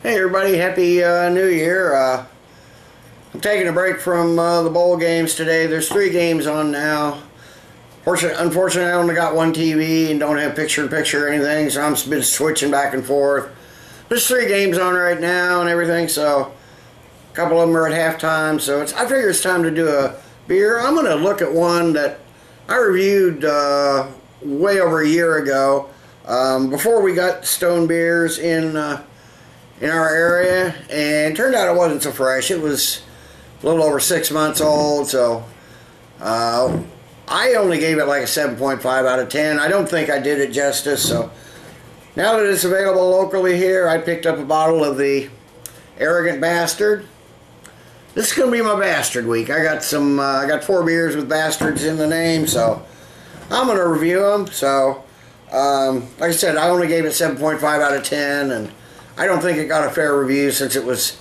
Hey everybody, happy New Year. I'm taking a break from the bowl games today. There's 3 games on now. Unfortunately, I only got one TV and don't have picture-in-picture or anything, so I've been switching back and forth. There's 3 games on right now and everything, so a couple of them are at halftime, so I figure it's time to do a beer. I'm going to look at one that I reviewed way over a year ago, before we got Stone beers in our area, and it turned out it wasn't so fresh. It was a little over 6 months old, so I only gave it like a 7.5 out of 10. I don't think I did it justice, so now that it's available locally here, I picked up a bottle of the Arrogant Bastard. This is going to be my Bastard week. I got 4 beers with bastards in the name, so I'm going to review them. So, like I said, I only gave it 7.5 out of 10, and I don't think it got a fair review since it was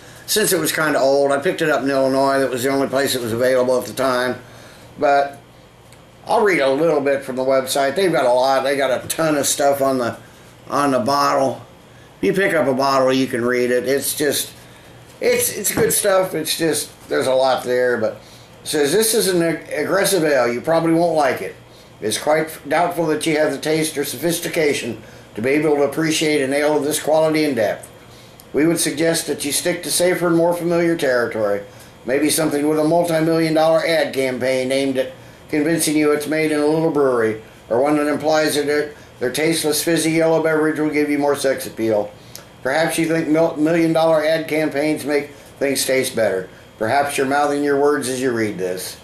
kind of old. I picked it up in Illinois. That was the only place it was available at the time. But I'll read a little bit from the website. They've got a lot. They got a ton of stuff on the bottle. If you pick up a bottle, you can read it. It's good stuff. It's just, there's a lot there. But it says, this is an aggressive ale. You probably won't like it. It's quite doubtful that you have the taste or sophistication to be able to appreciate an ale of this quality and depth. We would suggest that you stick to safer and more familiar territory. Maybe something with a multi-million-dollar ad campaign aimed at convincing you it's made in a little brewery, or one that implies that their tasteless, fizzy yellow beverage will give you more sex appeal. Perhaps you think million-dollar ad campaigns make things taste better. Perhaps you're mouthing your words as you read this.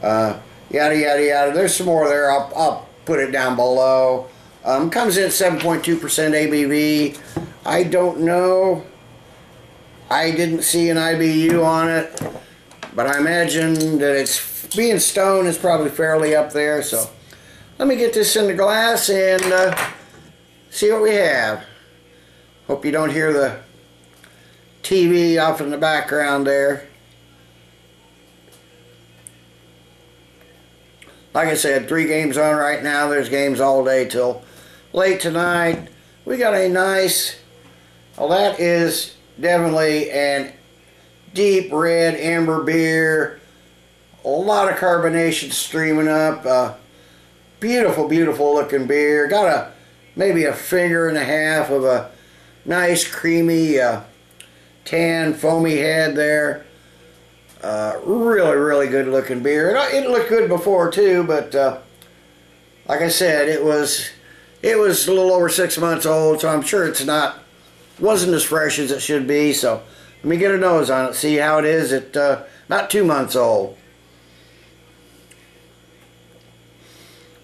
Yada, yada, yada. There's some more there. I'll put it down below. Comes in at 7.2% ABV. I don't know. I didn't see an IBU on it, but I imagine that it's being Stone is probably fairly up there. So let me get this in the glass and see what we have. Hope you don't hear the TV off in the background there. Like I said, 3 games on right now. There's games all day till late tonight. We got a nice, well, that is definitely an deep red amber beer. A lot of carbonation streaming up. Beautiful, beautiful looking beer. Got maybe a finger and a half of a nice creamy tan foamy head there. Really, really good looking beer. It looked good before too, but like I said, it was a little over 6 months old, so I'm sure wasn't as fresh as it should be. So let me get a nose on it, see how it is at about 2 months old.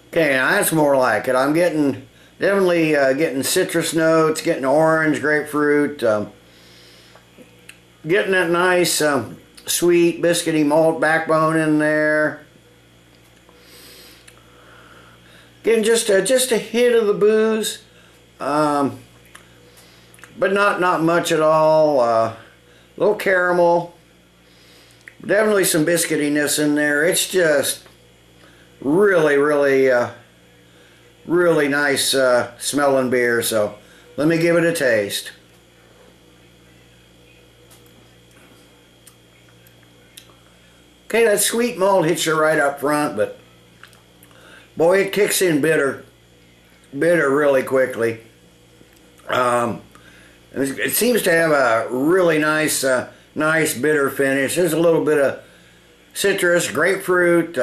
Okay, now that's more like it. I'm definitely getting citrus notes, getting orange, grapefruit, getting that nice sweet biscuity malt backbone in there. Getting just a hint of the booze, but not much at all. A little caramel, definitely some biscuitiness in there. It's just really, really, really nice smelling beer. So let me give it a taste. Okay, that sweet malt hits you right up front, but boy, it kicks in bitter really quickly. It seems to have a really nice bitter finish. There's a little bit of citrus, grapefruit,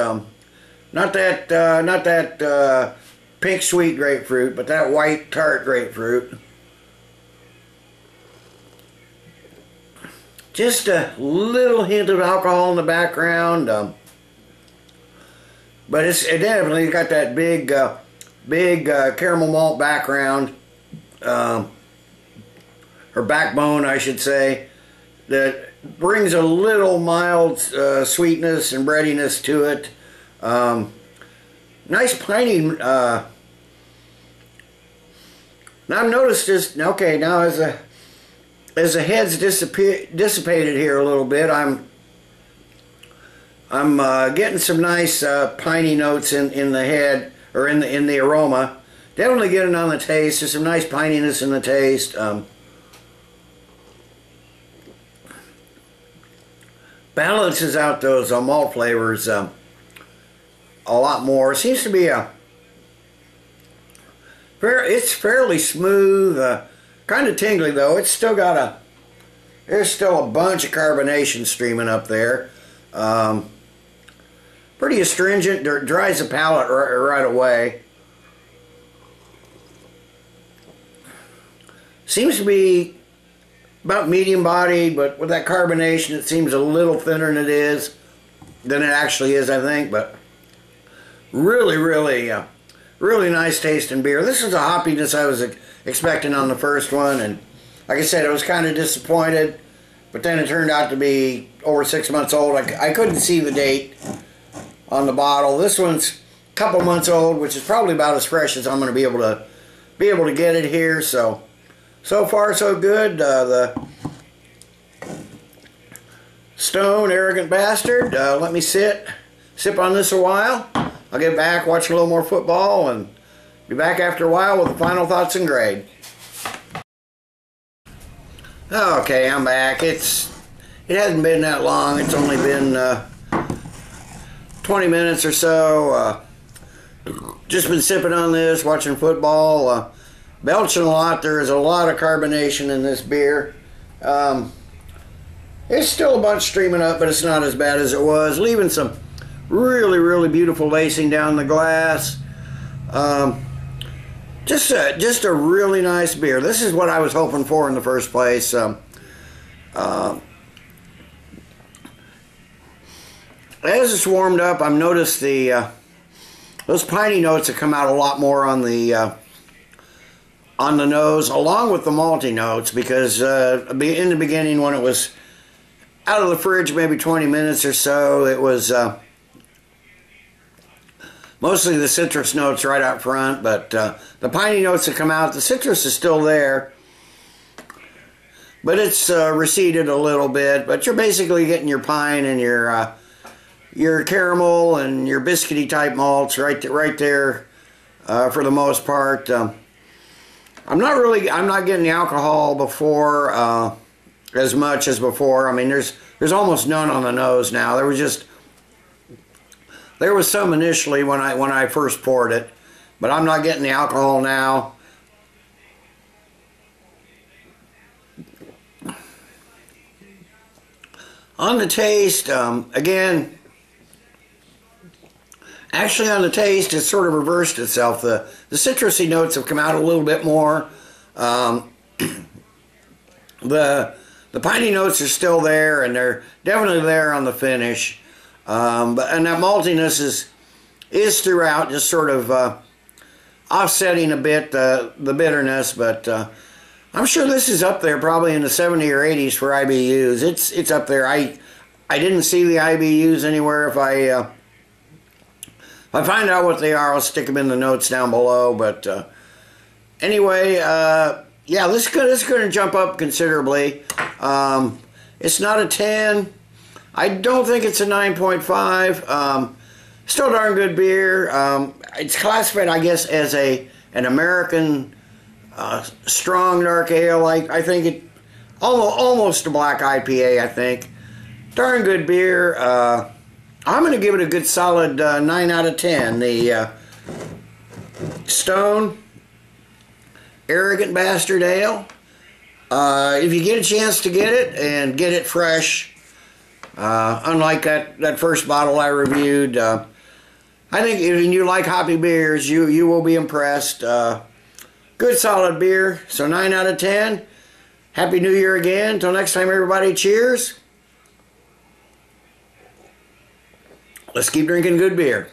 not that pink sweet grapefruit, but that white tart grapefruit. Just a little hint of alcohol in the background, but it definitely got that big caramel malt background, or backbone, I should say, that brings a little mild sweetness and breadiness to it. Nice piney. Now I've noticed this. Okay, now as the head's dissipated here a little bit, I'm getting some nice piney notes in the head, or in the aroma. Definitely getting on the taste. There's some nice pininess in the taste. balances out those malt flavors a lot more. It seems to be it's fairly smooth, kind of tingly though. It's still got there's still a bunch of carbonation streaming up there. Pretty astringent, dries the palate right away. Seems to be about medium body, but with that carbonation it seems a little thinner than it actually is, I think. But really, really, really nice tasting beer. This is the hoppiness I was expecting on the first one, and like I said, I was kind of disappointed, but then it turned out to be over 6 months old. I couldn't see the date on the bottle. This one's a couple months old, which is probably about as fresh as I'm going to be able to get it here. So far so good. The Stone Arrogant Bastard. Let me sip on this a while. I'll get back, watch a little more football, and be back after a while with the final thoughts and grade. Okay, I'm back. It hasn't been that long. It's only been 20 minutes or so. Just been sipping on this, watching football, belching a lot. There is a lot of carbonation in this beer. It's still a bunch streaming up, but it's not as bad as it was. Leaving some really, really beautiful lacing down the glass. Just a really nice beer. This is what I was hoping for in the first place. As it's warmed up, I've noticed those piney notes have come out a lot more on the nose, along with the malty notes, because in the beginning, when it was out of the fridge, maybe 20 minutes or so, it was mostly the citrus notes right out front, but the piney notes have come out. The citrus is still there, but it's receded a little bit. But you're basically getting your pine and your caramel and your biscuity type malts right there for the most part. I'm not getting the alcohol before as much as before. I mean, there's almost none on the nose now. There was some initially when I first poured it, but I'm not getting the alcohol now. On the taste, again, actually on the taste, it's sort of reversed itself. The citrusy notes have come out a little bit more. The piney notes are still there, and they're definitely there on the finish. And that maltiness is throughout, just sort of offsetting a bit the bitterness. But I'm sure this is up there, probably in the 70 or 80s for IBUs. It's up there. I didn't see the IBUs anywhere. If I find out what they are, I'll stick them in the notes down below. But anyway, yeah, this is going to jump up considerably. It's not a 10. I don't think it's a 9.5. Still darn good beer. It's classified, I guess, as an American strong dark ale. I think it almost a black IPA. I think darn good beer. I'm going to give it a good solid 9 out of 10. The Stone Arrogant Bastard Ale. If you get a chance to get it, and get it fresh, unlike that first bottle I reviewed, I think if you like hoppy beers, you will be impressed. Good solid beer, so 9 out of 10. Happy New Year again. Until next time, everybody, cheers. Let's keep drinking good beer.